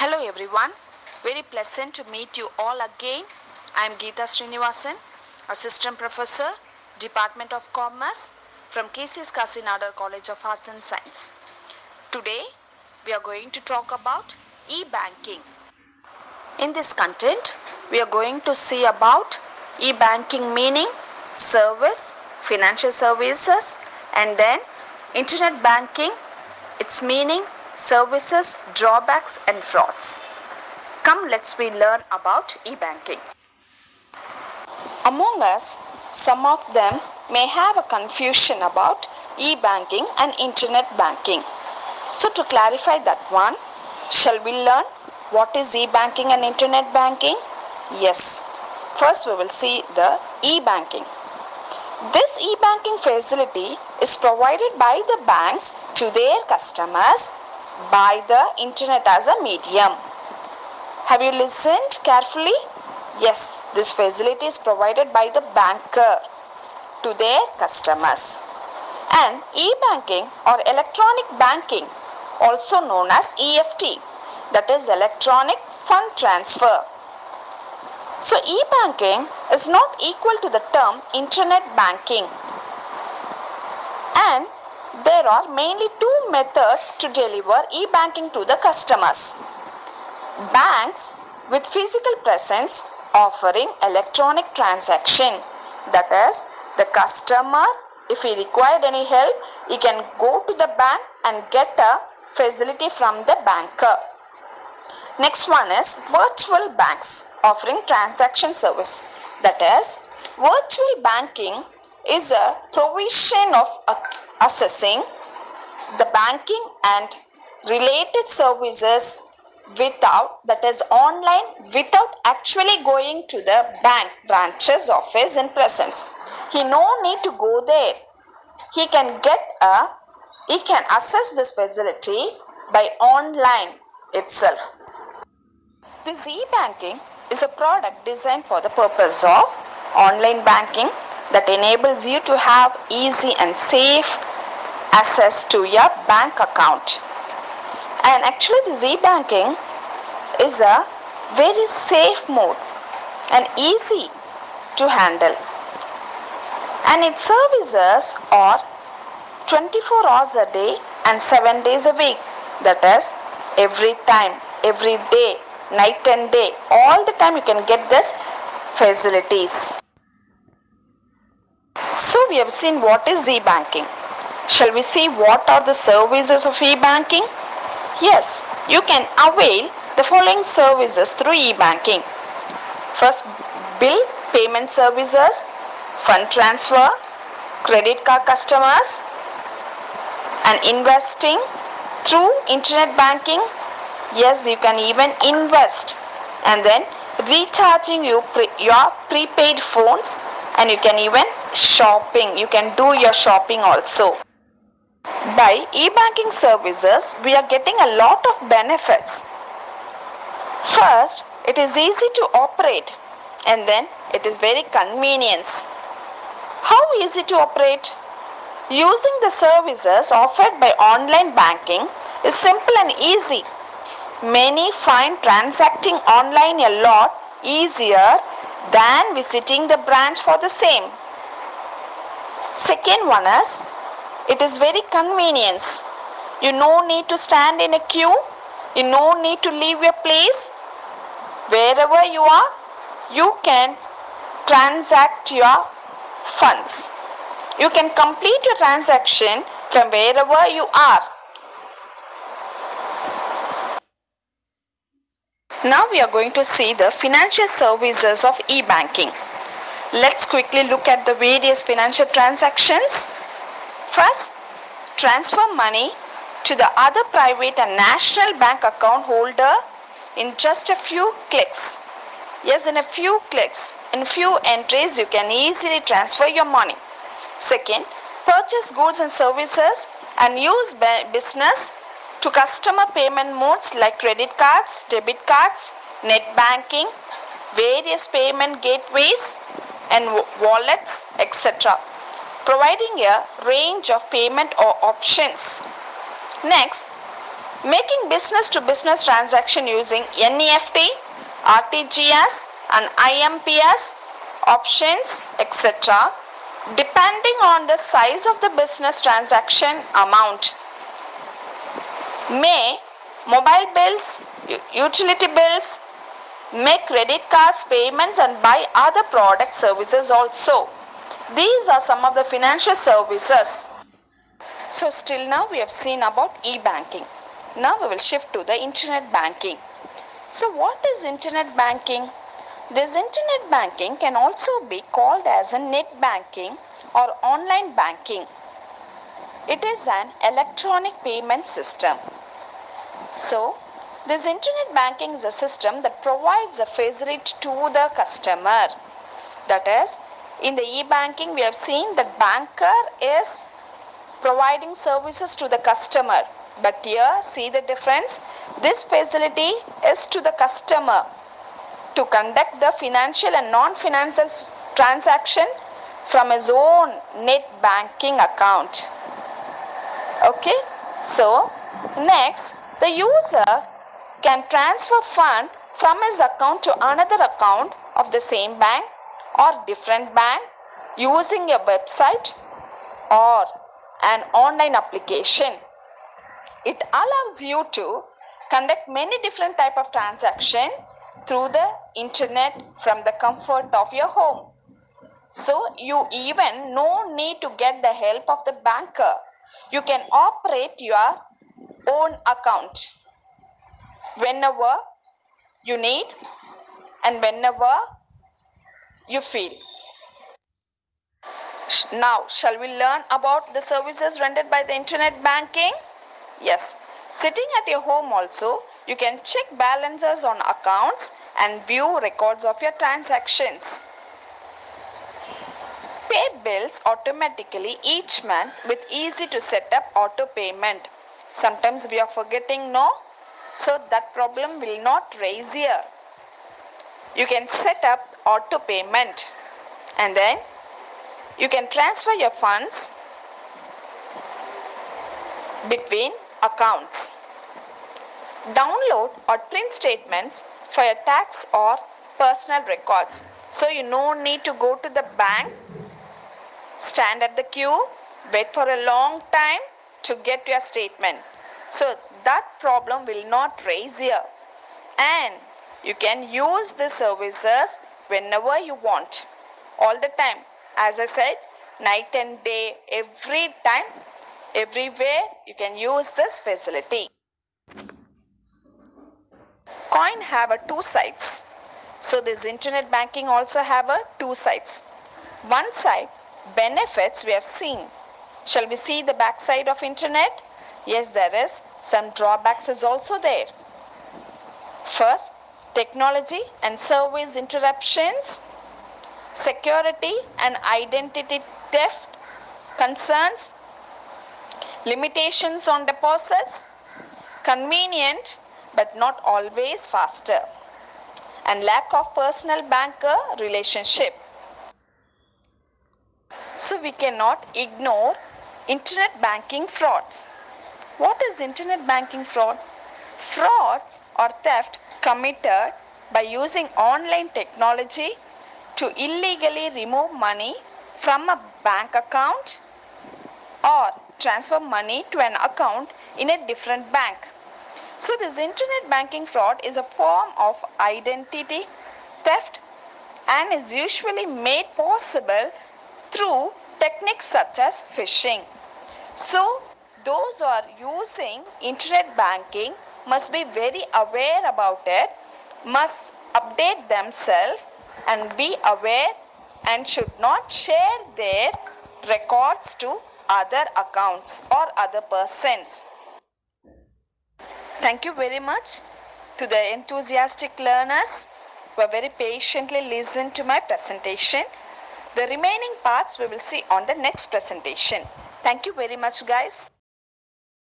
Hello everyone, very pleasant to meet you all again. I am Geeta Srinivasan, Assistant Professor, Department of Commerce from KCS Kasinagar College of Arts and Science. Today we are going to talk about e-banking. In this content, we are going to see about e-banking meaning, service, financial services, and then internet banking, its meaning, services, drawbacks and frauds. Come, let's learn about e-banking. Among us, some of them may have a confusion about e-banking and internet banking. So to clarify that one, shall we learn what is e-banking and internet banking? Yes. First we will see the e-banking. This e-banking facility is provided by the banks to their customers by the internet as a medium. Have you listened carefully? Yes, this facility is provided by the banker to their customers. And e-banking or electronic banking, also known as EFT, that is electronic fund transfer. So e-banking is not equal to the term internet banking. And there are mainly two methods to deliver e-banking to the customers. Banks with physical presence offering electronic transaction. That is, the customer, if he required any help, he can go to the bank and get a facility from the banker. Next one is virtual banks offering transaction service. That is, virtual banking is a provision of accessing the banking and related services online without actually going to the bank branches office in presence. He no need to go there. He can access this facility by online itself. This e-banking is a product designed for the purpose of online banking that enables you to have easy and safe access to your bank account. And actually this e-banking is a very safe mode and easy to handle. And its services are 24 hours a day and 7 days a week. That is, every time, every day, night and day, all the time you can get this facilities. So we have seen what is e-banking. Shall we see what are the services of e-banking? Yes, you can avail the following services through e-banking. First, bill payment services, fund transfer, credit card customers, and investing through internet banking. Yes, you can even invest, and then recharging your prepaid phones, and you can even shopping. You can do your shopping also. By e-banking services, we are getting a lot of benefits. First, it is easy to operate, and then it is very convenient. How easy to operate? Using the services offered by online banking is simple and easy. Many find transacting online a lot easier than visiting the branch for the same. Second one is, it is very convenient. You no need to stand in a queue. You no need to leave your place. Wherever you are, you can transact your funds. You can complete your transaction from wherever you are. Now we are going to see the financial services of e-banking. Let's quickly look at the various financial transactions. First, transfer money to the other private and national bank account holder in just a few clicks. Yes, in a few clicks, in few entries, you can easily transfer your money. Second, purchase goods and services and use business to customer payment modes like credit cards, debit cards, net banking, various payment gateways and wallets, etc., providing a range of payment or options. Next, Making business to business transaction using NEFT, RTGS and IMPS options, etc. depending on the size of the business transaction amount. May mobile bills, utility bills, make credit cards payments and buy other product services also. These are some of the financial services. So still now we have seen about e-banking. Now we will shift to the internet banking. So what is internet banking? This internet banking can also be called as a net banking or online banking. It is an electronic payment system. So this internet banking is a system that provides a facility to the customer. That is, in the e-banking we have seen that banker is providing services to the customer. But here see the difference. This facility is to the customer to conduct the financial and non-financial transaction from his own net banking account. Okay. So next, the user can transfer fund from his account to another account of the same bank or different bank using a website or an online application. It allows you to conduct many different type of transaction through the internet from the comfort of your home. So you even no need to get the help of the banker. You can operate your own account whenever you need and whenever you feel. Now, shall we learn about the services rendered by the internet banking? Yes. Sitting at your home also, you can check balances on accounts and view records of your transactions. Pay bills automatically each month with easy to set up auto payment. Sometimes we are forgetting, no? So that problem will not raise here. You can set up auto payment and then you can transfer your funds between accounts. Download or print statements for your tax or personal records. So you no need to go to the bank, stand at the queue, wait for a long time to get your statement. So that problem will not raise here. And you can use the services whenever you want. All the time. As I said, night and day, every time, everywhere you can use this facility. Coin have a two sides. So this internet banking also have a two sides. One side, benefits we have seen. Shall we see the back side of internet? Yes, there is. Some drawbacks is also there. First, technology and service interruptions, security and identity theft concerns, limitations on deposits, convenient but not always faster, and lack of personal banker relationship. So we cannot ignore internet banking frauds. What is internet banking fraud? Frauds or theft committed by using online technology to illegally remove money from a bank account or transfer money to an account in a different bank. So this internet banking fraud is a form of identity theft and is usually made possible through techniques such as phishing. So those who are using internet banking must be very aware about it, must update themselves and be aware and should not share their records to other accounts or other persons. Thank you very much to the enthusiastic learners who have very patiently listened to my presentation. The remaining parts we will see on the next presentation. Thank you very much, guys.